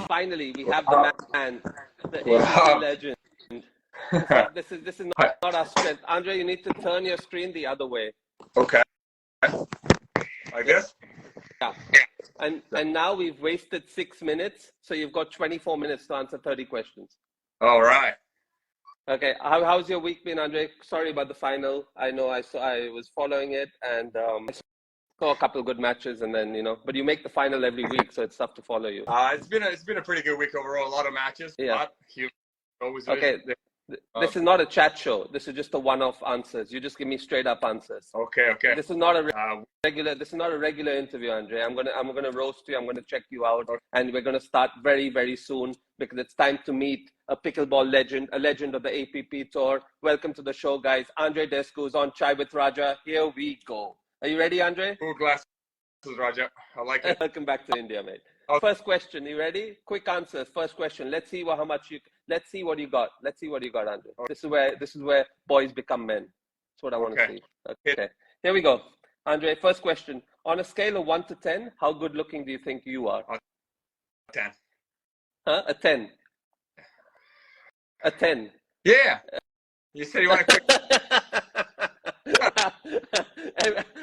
Finally, we have the man, the APP legend. This is not our strength. Andrei, you need to turn your screen the other way. Okay. Like this? Yeah. And now we've wasted 6 minutes, so you've got 24 minutes to answer 30 questions. All right. Okay. How's your week been, Andrei? Sorry about the final. I know I was following it, and I saw a couple of good matches, and then but you make the final every week, so it's tough to follow you. It's been a pretty good week overall. A lot of matches. Yeah. Always okay. This is not a chat show. This is just a one-off answers. You just give me straight up answers. Okay. This is not a regular. This is not a regular interview, Andrei. I'm gonna roast you. I'm gonna check you out, and we're gonna start very, very soon because it's time to meet a pickleball legend, a legend of the APP tour. Welcome to the show, guys. Andrei Daescu is on Chai with Raja. Here we go. Are you ready, Andrei? Cool glasses, Raja. I like it. Welcome back to India, mate. First question. You ready? Quick answers. First question. Let's see Let's see what you got. Andrei. This is where boys become men. That's what I want to see. Okay. Here we go. Andrei, first question. On a scale of 1 to 10, how good looking do you think you are? 10. Huh? A 10. A 10. Yeah. You said you want to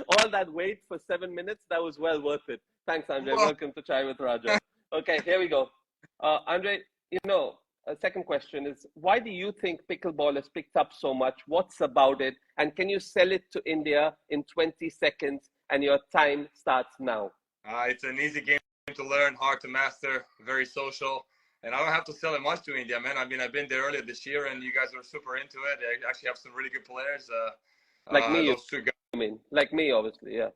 All that wait for 7 minutes, that was well worth it. Thanks, Andrei. Welcome to Chai with Raja. Okay, here we go. Andrei, a second question is, why do you think pickleball has picked up so much? What's about it? And can you sell it to India in 20 seconds? And your time starts now. It's an easy game to learn, hard to master, very social. And I don't have to sell it much to India, man. I mean, I've been there earlier this year, and you guys were super into it. I actually have some really good players. Like me, those two guys. I mean, like me, obviously, yeah.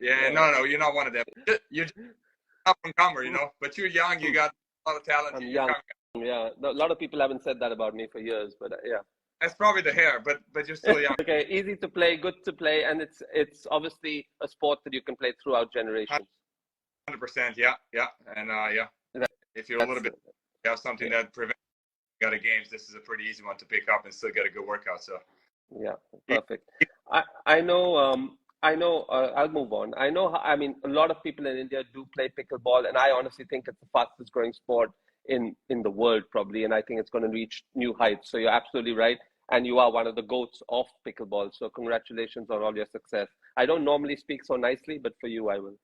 Yeah, no, you're not one of them. You're just up and comer, But you're young. You got a lot of talent. I'm young. Yeah, a lot of people haven't said that about me for years, but yeah. That's probably the hair, but you're still young. Okay, easy to play, good to play, and it's obviously a sport that you can play throughout generations. 100%, yeah, and if you're a little bit, you have something that prevents you out of games. This is a pretty easy one to pick up and still get a good workout. So yeah, perfect. I know. I'll move on. I mean, a lot of people in India do play pickleball, and I honestly think it's the fastest growing sport in the world, probably, and I think it's going to reach new heights. So you're absolutely right, and you are one of the goats of pickleball. So congratulations on all your success. I don't normally speak so nicely, but for you, I will.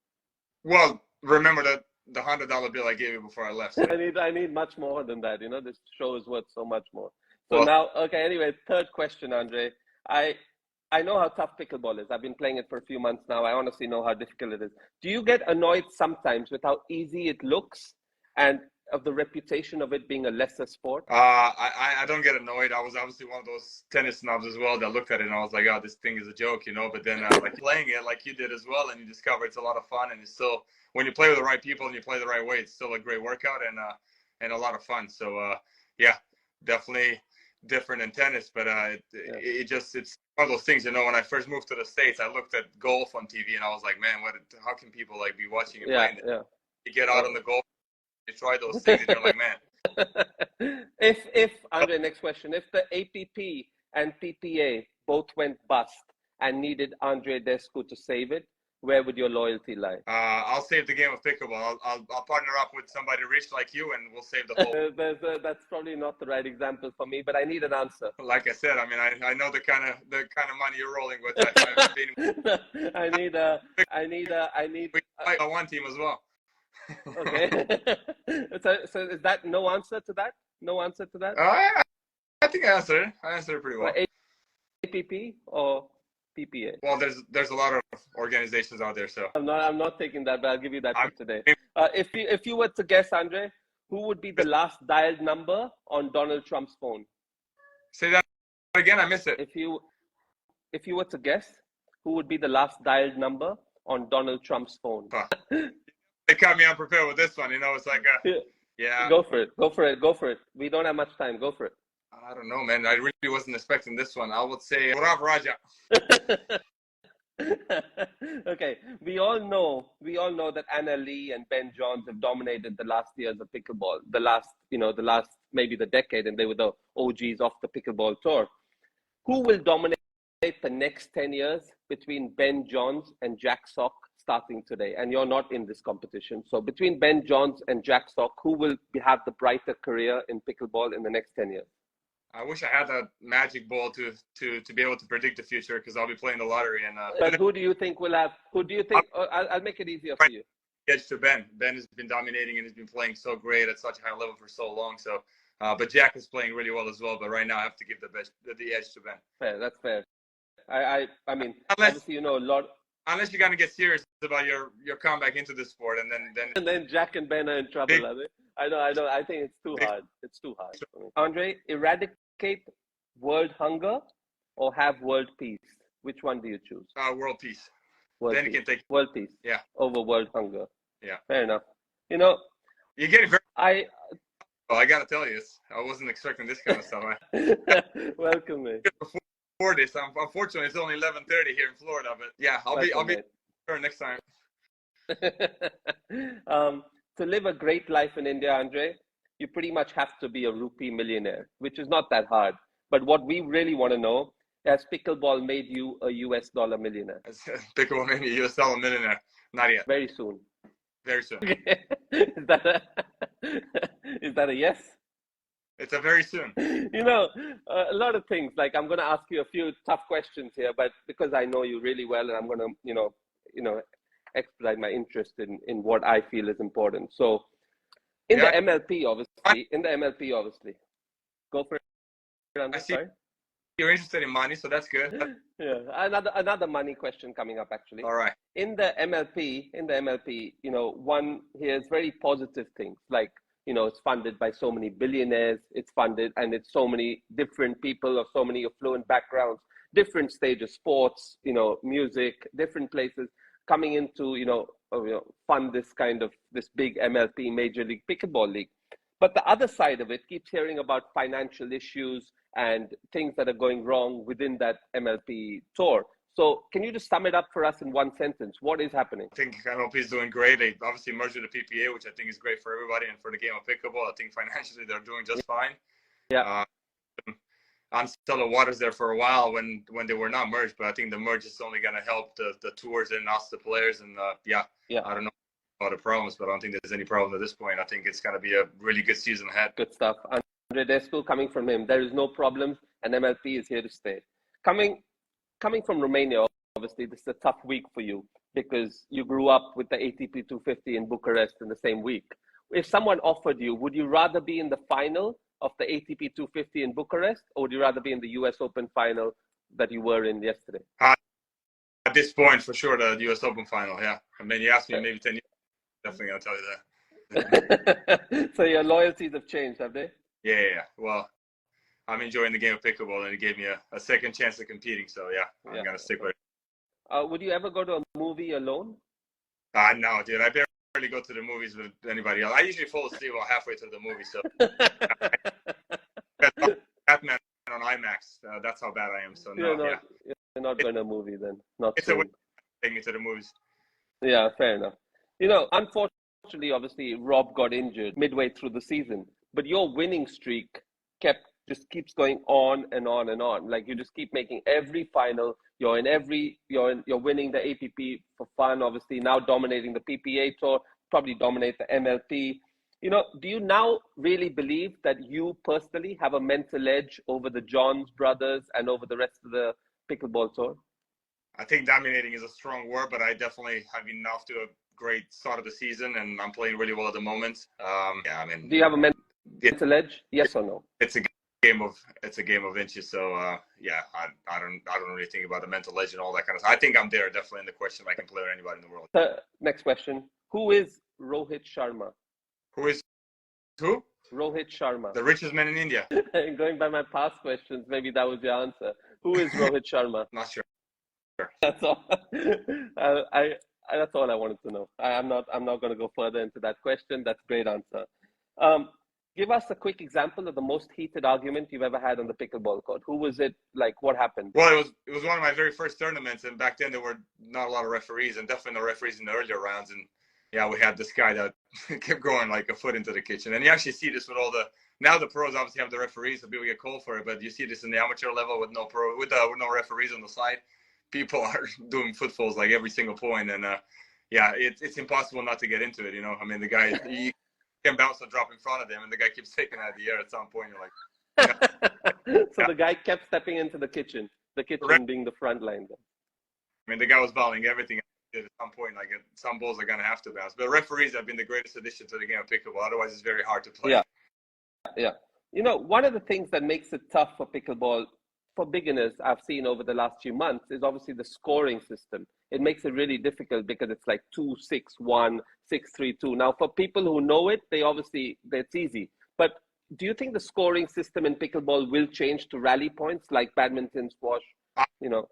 Well, remember that the $100 bill I gave you before I left. So. I need much more than that. This show is worth so much more. So now, okay. Anyway, third question, Andrei. I know how tough pickleball is. I've been playing it for a few months now. I honestly know how difficult it is. Do you get annoyed sometimes with how easy it looks and of the reputation of it being a lesser sport? I don't get annoyed. I was obviously one of those tennis snobs as well that looked at it and I was like, oh, this thing is a joke, But then like playing it like you did as well, and you discover it's a lot of fun, and it's still, when you play with the right people and you play the right way, it's still a great workout and a lot of fun. So yeah, definitely different than tennis, but it's one of those things, when I first moved to the States, I looked at golf on TV and I was like, man, how can people like be watching and playing it? You get out on the golf, you try those things and you're like, man. If Andrei, next question, if the APP and PPA both went bust and needed Andrei Daescu to save it, where would your loyalty lie? I'll save the game of pickleball. I'll partner up with somebody rich like you, and we'll save the whole. That's probably not the right example for me, but I need an answer. Like I said, I mean, I know the kind of money you're rolling with. I need. We fight on one team as well. Okay. So is that no answer to that? No answer to that? I think I answered it. I answered it pretty well. APP or PPA? Well, there's a lot of organizations out there, so I'm not taking that, but I'll give you that today. If you were to guess, Andrei, who would be the last dialed number on Donald Trump's phone? Say that again. I missed it. If you were to guess, who would be the last dialed number on Donald Trump's phone? They caught me unprepared with this one. It's like yeah. Go for it. We don't have much time. Go for it. I don't know, man. I really wasn't expecting this one. I would say Rav Raja. Okay, we all know that Anna Lee and Ben Johns have dominated the last years of pickleball, the last maybe the decade, and they were the OGs of the pickleball tour. Who will dominate the next 10 years between Ben Johns and Jack Sock starting today, and you're not in this competition. So between Ben Johns and Jack Sock, who will have the brighter career in pickleball in the next 10 years? I wish I had that magic ball to be able to predict the future, because I'll be playing the lottery. And but who do you think will have? Who do you think? I'll make it easier for you. Edge to Ben. Ben has been dominating and has been playing so great at such a high level for so long. So, but Jack is playing really well as well. But right now, I have to give the edge to Ben. Fair, that's fair. I mean, obviously, a lot. Unless you're gonna get serious about your comeback into the sport, and then Jack and Ben are in trouble, are they? I know. I think it's too hard. It's too hard. Andrei, eradicate world hunger or have world peace? Which one do you choose? World peace. World then peace. You can take world peace. Yeah. Over world hunger. Yeah. Fair enough. You're getting very. Well, I gotta tell you, I wasn't expecting this kind of stuff. Welcome, mate. Before this, unfortunately, it's only 11:30 here in Florida, but yeah, I'll be sure next time. To live a great life in India, Andrei, you pretty much have to be a rupee millionaire, which is not that hard. But what we really want to know, has pickleball made you a US dollar millionaire? Pickleball made me a US dollar millionaire. Not yet. Very soon. Very soon. Is that a yes? It's a very soon. A lot of things. Like, I'm going to ask you a few tough questions here, but because I know you really well, and I'm going to, expedite my interest in what I feel is important. So, in the MLP, obviously, go for it. I see. Sorry. You're interested in money, so that's good. Yeah, another money question coming up, actually. All right. In the MLP, one hears very positive things, like, it's funded by so many billionaires, it's funded, and it's so many different people of so many affluent backgrounds, different stages, sports, music, different places coming into, fund this big MLP, Major League Pickleball League. But the other side of it keeps hearing about financial issues and things that are going wrong within that MLP tour. So can you just sum it up for us in one sentence? What is happening? I think MLP is doing great. They obviously merged with the PPA, which I think is great for everybody and for the game of pickleball. I think financially they're doing just fine. Yeah. Unsettled waters there for a while when they were not merged, but I think the merge is only going to help the tours and us, the players. And I don't know about the problems, but I don't think there's any problem at this point. I think it's going to be a really good season ahead. Good stuff. Andrei Daescu, coming from him, there is no problems, and MLP is here to stay. Coming from Romania, obviously, this is a tough week for you because you grew up with the ATP 250 in Bucharest in the same week. If someone offered you, would you rather be in the final of the ATP 250 in Bucharest, or would you rather be in the US Open final that you were in yesterday? At this point, for sure, the US Open final, yeah. I mean, you asked me maybe 10 years, definitely I'll tell you that. So your loyalties have changed, have they? Yeah. Well, I'm enjoying the game of pickleball, and it gave me a second chance of competing. So yeah, I'm gonna stick with it. Would you ever go to a movie alone? No, dude. I barely go to the movies with anybody else. I usually fall asleep about halfway through the movie. So Batman on IMAX. That's how bad I am. So no, you're not going to a movie then. Not it's soon. a way to take me to the movies. Yeah, fair enough. Unfortunately, obviously, Rob got injured midway through the season, but your winning streak just keeps going on and on and on. Like, you just keep making every final. You're winning the APP for fun, obviously, now dominating the PPA tour, probably dominate the MLP. Do you now really believe that you personally have a mental edge over the Johns brothers and over the rest of the pickleball tour? I think dominating is a strong word, but I definitely have been off to a great start of the season, and I'm playing really well at the moment. Do you have a mental edge? Yes or no? It's a game of inches. So I don't really think about the mental edge and all that kind of stuff. I think I'm there definitely in the question. I can play with anybody in the world. Next question: who is Rohit Sharma? Who? Rohit Sharma, the richest man in India. Going by my past questions, maybe that was your answer. Who is Rohit Sharma? Not sure. That's all. That's all I wanted to know. I'm not going to go further into that question. That's a great answer. Give us a quick example of the most heated argument you've ever had on the pickleball court. Who was it? Like, what happened? Well, it was one of my very first tournaments, and back then there were not a lot of referees, and definitely no referees in the earlier rounds. And yeah, we had this guy that kept going like a foot into the kitchen. And you actually see this with now the pros obviously have the referees, so people get called for it, but you see this in the amateur level with no referees on the side. People are doing footfalls like every single point, and yeah, it's impossible not to get into it. You know, I mean, the guy, you can bounce a drop in front of him, and the guy keeps taking it out of the air. At some point, you're like, So yeah. the guy kept stepping into the kitchen being the front line. I mean, the guy was bowling everything at some point. Like, some balls are gonna have to bounce. But referees have been the greatest addition to the game of pickleball. Otherwise, it's very hard to play. Yeah, yeah. You know, one of the things that makes it tough for pickleball for beginners I've seen over the last few months is obviously the scoring system. It makes it really difficult because it's like 2-6-1, 6-3-2. Now, for people who know it, it's easy. But do you think the scoring system in pickleball will change to rally points like badminton, squash? You know,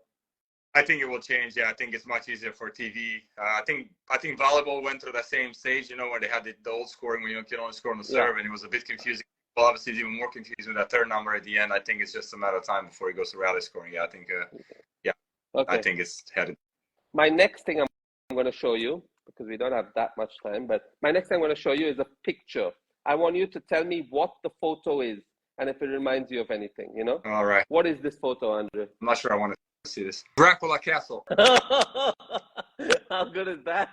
I think it will change. Yeah, I think it's much easier for TV. I think volleyball went through that same stage, you know, where they had the old scoring where you can only score on the serve, and it was a bit confusing. Well, obviously, it's even more confusing with that third number at the end. I think it's just a matter of time before it goes to rally scoring. Yeah, I think, yeah, okay. I think it's headed. My next thing I'm going to show you, because we don't have that much time, but my next thing I'm going to show you is a picture. I want you to tell me what the photo is and if it reminds you of anything, you know? All right. What is this photo, Andrei? I'm not sure I want to see this. Dracula Castle. How good is that?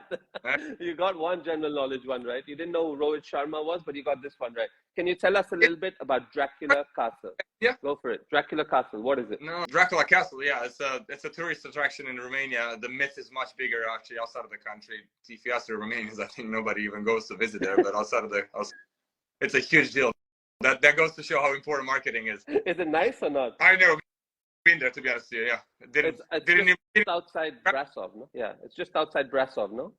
You got one general knowledge one right. You didn't know who Rohit Sharma was, but you got this one right. Can you tell us a little bit about Dracula Castle? Yeah. Go for it. Dracula Castle, what is it? No, Dracula Castle, yeah. It's a tourist attraction in Romania. The myth is much bigger, actually, outside of the country. If you ask the Romanians, I think nobody even goes to visit there, but it's a huge deal. That goes to show how important marketing is. Is it nice or not? I've never been there, to be honest with you. Yeah, it's just outside Brasov, no? Yeah, it's just outside Brasov, no?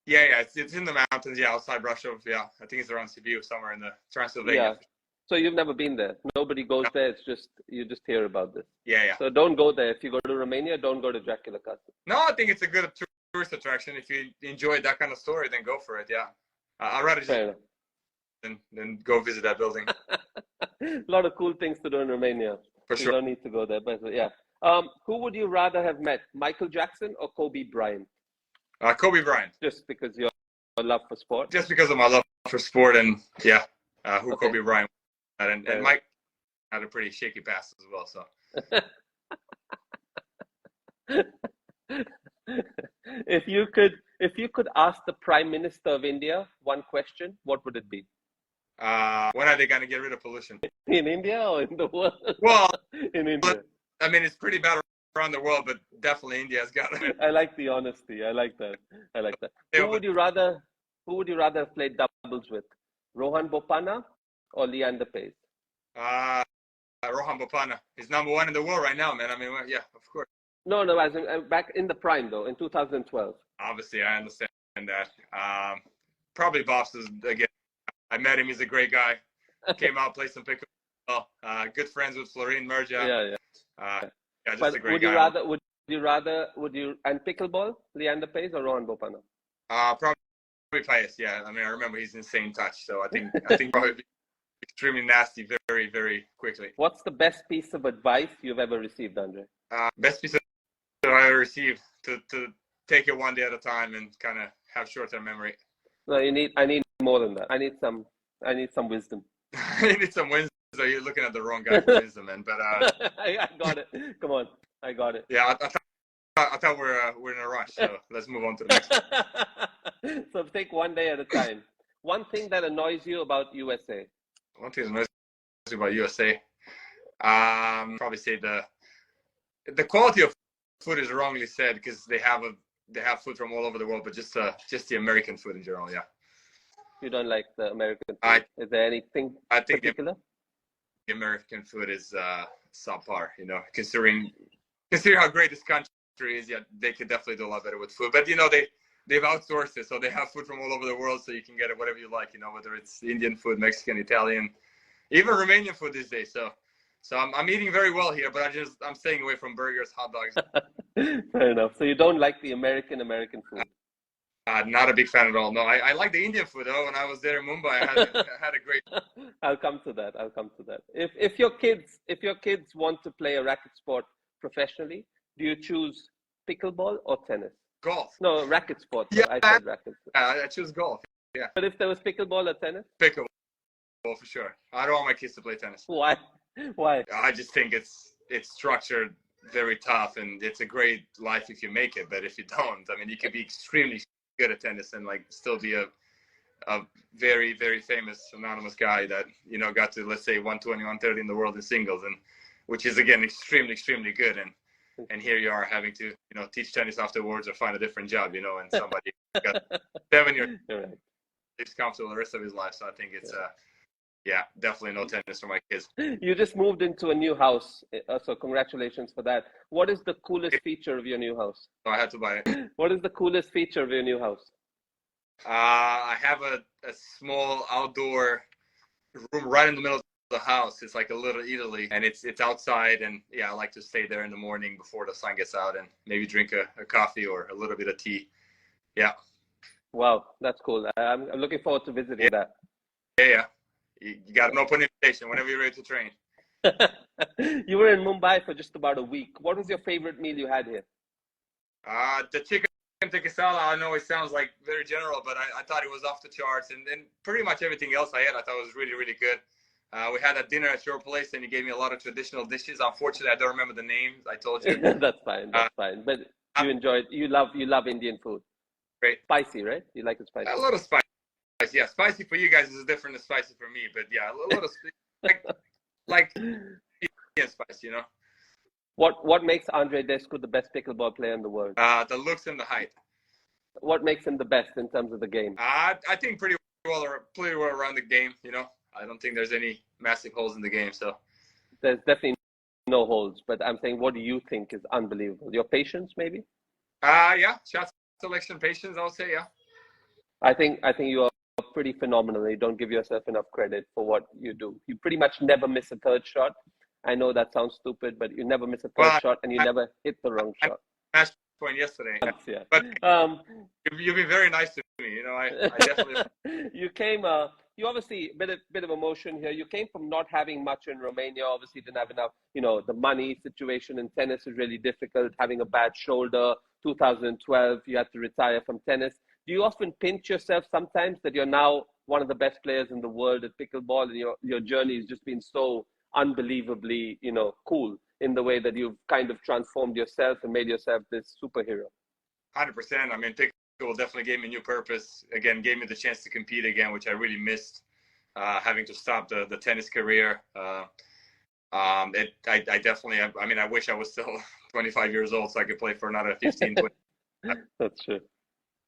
Yeah, it's in the mountains. Yeah, outside Brasov. Yeah, I think it's around Sibiu, somewhere in the Transylvania. Yeah. So you've never been there. Nobody goes there. It's just you just hear about this. Yeah. So don't go there. If you go to Romania, don't go to Dracula Castle. No, I think it's a good tourist attraction. If you enjoy that kind of story, then go for it. Yeah, I'd rather just than go visit that building. A lot of cool things to do in Romania. For sure. You don't need to go there, but yeah. Who would you rather have met, Michael Jackson or Kobe Bryant? Kobe Bryant. Just because your love for sport? Just because of my love for sport, and yeah, okay. Kobe Bryant and Mike had a pretty shaky past as well. So. If you could ask the Prime Minister of India one question, what would it be? When are they going to get rid of pollution? In India or in the world? Well, in India. I mean, it's pretty bad around the world, but definitely India's got it. I like the honesty. I like that. Who would you rather have played doubles with? Rohan Bopanna or Leander Paes? Rohan Bopanna. He's number one in the world right now, man. I mean, well, yeah, of course. No, as in, back in the prime, though, in 2012. Obviously, I understand that. Probably Bob's again. I met him. He's a great guy. Came out, played some pickleball. Good friends with Florin Merja. Yeah, just but a great guy. Would you and pickleball, Leander Paes or Rohan Bopanna? Probably Paes. Yeah, I mean, I remember he's insane touch. So I think probably extremely nasty, very, very quickly. What's the best piece of advice you've ever received, Andrei? Best piece of advice I ever received to take it one day at a time and kind of have short-term memory. No, I need more than that. I need some wisdom. You need some wisdom. So you're looking at the wrong guy for wisdom, man. But I got it. Come on, I got it. Yeah, I thought we're in a rush. So let's move on to the next one. So take one day at a time. One thing that annoys you about USA. One thing that annoys me about USA. Probably say the quality of food is wrongly said because they have food from all over the world, but just the American food in general, yeah. You don't like the American food? Is there anything particular? The American food is subpar, you know, considering how great this country is. Yeah, they could definitely do a lot better with food. But you know, they've outsourced it, so they have food from all over the world, so you can get it whatever you like, you know, whether it's Indian food, Mexican, Italian, even Romanian food these days. So I'm eating very well here, but I'm staying away from burgers, hot dogs. Fair enough. So you don't like the American food? Not a big fan at all. No, I like the Indian food though. When I was there in Mumbai, I had a great. I'll come to that. If your kids want to play a racket sport professionally, do you choose pickleball or tennis? Golf. No, racket sport. Yeah, I said racket. I choose golf. Yeah. But if there was pickleball or tennis? Pickleball for sure. I don't want my kids to play tennis. Why? I just think it's structured very tough, and it's a great life if you make it. But if you don't, I mean, you can be extremely good at tennis and like still be a very, very famous anonymous guy that, you know, got to, let's say, 120, 130 in the world in singles, and which is, again, extremely, extremely good. And here you are having to, you know, teach tennis afterwards or find a different job, you know, and somebody got 7 years, Right. he's comfortable the rest of his life. So I think it's, yeah, definitely no tennis for my kids. You just moved into a new house, so congratulations for that. What is the coolest feature of your new house? So I had to buy it. What is the coolest feature of your new house? I have a small outdoor room right in the middle of the house. It's like a little Italy, and it's outside. And yeah, I like to stay there in the morning before the sun gets out and maybe drink a coffee or a little bit of tea. Yeah. Wow, that's cool. I'm looking forward to visiting that. Yeah. You got an open invitation whenever you're ready to train. You were in Mumbai for just about a week. What was your favorite meal you had here? The chicken tikka masala, I know it sounds like very general, but I thought it was off the charts. And then pretty much everything else I had, I thought was really, really good. We had a dinner at your place, and you gave me a lot of traditional dishes. Unfortunately, I don't remember the names. I told you. That's fine. That's fine. But you enjoyed. You love Indian food. Great. Spicy, right? You like it spicy. A little spicy. Yeah, spicy for you guys is different than spicy for me. But yeah, a little like yeah, spicy, you know. What makes Andrei Daescu the best pickleball player in the world? The looks and the height. What makes him the best in terms of the game? I think pretty well around the game. You know, I don't think there's any massive holes in the game. So there's definitely no holes. But I'm saying, what do you think is unbelievable? Your patience, maybe? Yeah, shot selection, patience. I would say, yeah. I think you are pretty phenomenal. You don't give yourself enough credit for what you do. You pretty much never miss a third shot. I know that sounds stupid, but you never miss a third shot, and you never hit the wrong shot. Match point yesterday. Yeah. But you've been very nice to me. You know, I definitely. You came. You obviously bit of emotion here. You came from not having much in Romania. Obviously, didn't have enough. You know, the money situation in tennis is really difficult. Having a bad shoulder. 2012, you had to retire from tennis. Do you often pinch yourself sometimes that you're now one of the best players in the world at pickleball, and your journey has just been so unbelievably, you know, cool in the way that you've kind of transformed yourself and made yourself this superhero? 100%. I mean, pickleball definitely gave me new purpose. Again, gave me the chance to compete again, which I really missed, having to stop the tennis career. I definitely, I mean, I wish I was still 25 years old so I could play for another 15, 20. That's true.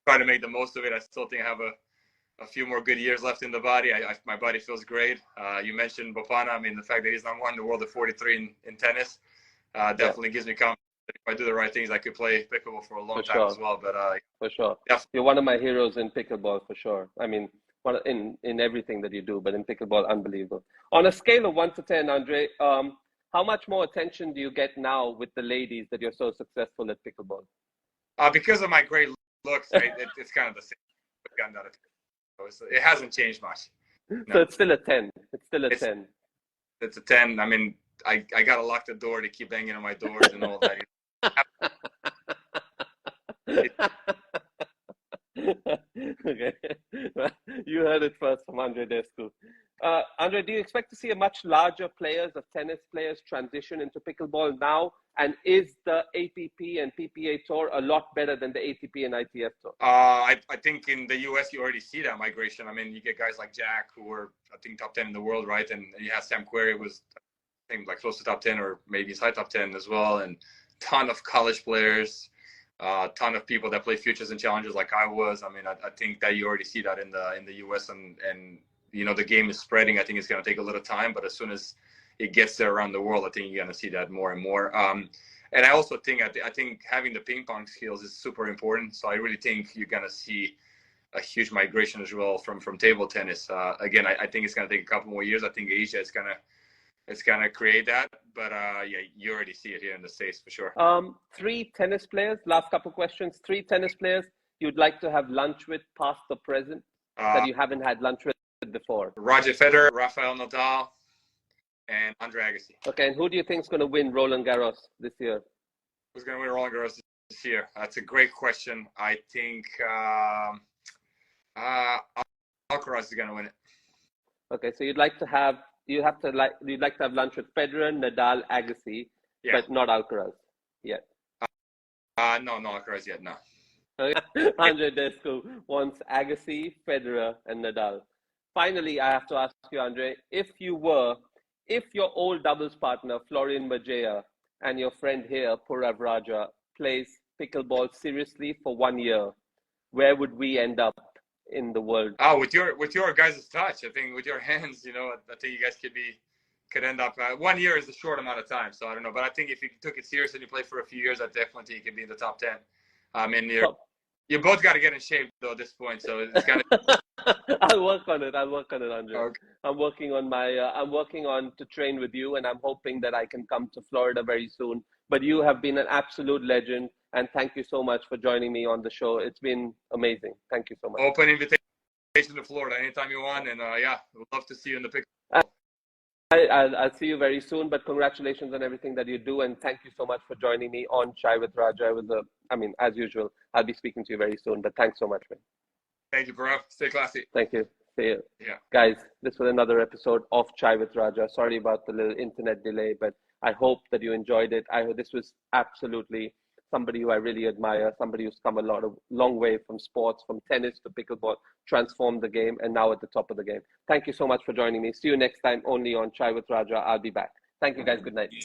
Try to make the most of it. I still think I have a few more good years left in the body. My body feels great. You mentioned Bopana. I mean, the fact that he's number one in the world at 43 in tennis definitely gives me confidence that if I do the right things, I could play pickleball for a long time as well. But for sure, you're one of my heroes in pickleball for sure. I mean, in everything that you do, but in pickleball, unbelievable. On a scale of 1 to 10, Andrei, how much more attention do you get now with the ladies that you're so successful at pickleball? Because of my great looks, it's kind of the same. It hasn't changed much. No. So it's still a 10. It's still a 10. It's a 10. I mean, I got to lock the door to keep banging on my doors and all that. Okay. You heard it first from Andrei Daescu. Andrei, do you expect to see a much larger tennis players transition into pickleball now? And is the APP and PPA Tour a lot better than the ATP and ITF Tour? I think in the US, you already see that migration. I mean, you get guys like Jack, who were, I think, top 10 in the world, right? And you have Sam Querrey, who was, I think, like close to top 10 or maybe inside top 10 as well. And ton of college players, ton of people that play futures and challengers like I was. I mean, I think that you already see that in the US, and you know, the game is spreading. I think it's going to take a little time, but as soon as it gets there around the world, I think you're going to see that more and more. And I also think, I think having the ping pong skills is super important. So I really think you're going to see a huge migration as well from table tennis. Again, I think it's going to take a couple more years. I think Asia is going to create that. But yeah, you already see it here in the States for sure. 3 tennis players, last couple questions. 3 tennis players you'd like to have lunch with, past or present, that you haven't had lunch with before? Roger Federer, Rafael Nadal, and Andrei Agassi. Okay, and who do you think is going to win Roland Garros this year? Who's going to win Roland Garros this year? That's a great question. I think Alcaraz is going to win it. Okay, so you'd like to have lunch with Federer, Nadal, Agassi, but not Alcaraz yet. No Alcaraz yet. No. Andrei Daescu wants Agassi, Federer, and Nadal. Finally, I have to ask you, Andrei, if your old doubles partner, Florian Mageia, and your friend here, Purav Raja, plays pickleball seriously for 1 year, where would we end up in the world? Oh, with your guys' touch, I think with your hands, I think you guys could end up. 1 year is a short amount of time, so I don't know. But I think if you took it serious and you play for a few years, I definitely think you could be in the top 10. And you both got to get in shape though at this point, so it's kind of. I'll work on it, Andre. Okay. I'm working on to train with you, and I'm hoping that I can come to Florida very soon. But you have been an absolute legend, and thank you so much for joining me on the show. It's been amazing. Thank you so much. Open invitation to Florida anytime you want, and yeah, we'd love to see you in the picture. I'll see you very soon, but congratulations on everything that you do, and thank you so much for joining me on Chai with Raja. As usual, I'll be speaking to you very soon, but thanks so much, man. Thank you, bro. Stay classy. Thank you. See you. Yeah. Guys, this was another episode of Chai with Raja. Sorry about the little internet delay, but I hope that you enjoyed it. This was absolutely somebody who I really admire, somebody who's come long way from sports, from tennis to pickleball, transformed the game, and now at the top of the game. Thank you so much for joining me. See you next time only on Chai with Raja. I'll be back. Thank you, guys. Good night.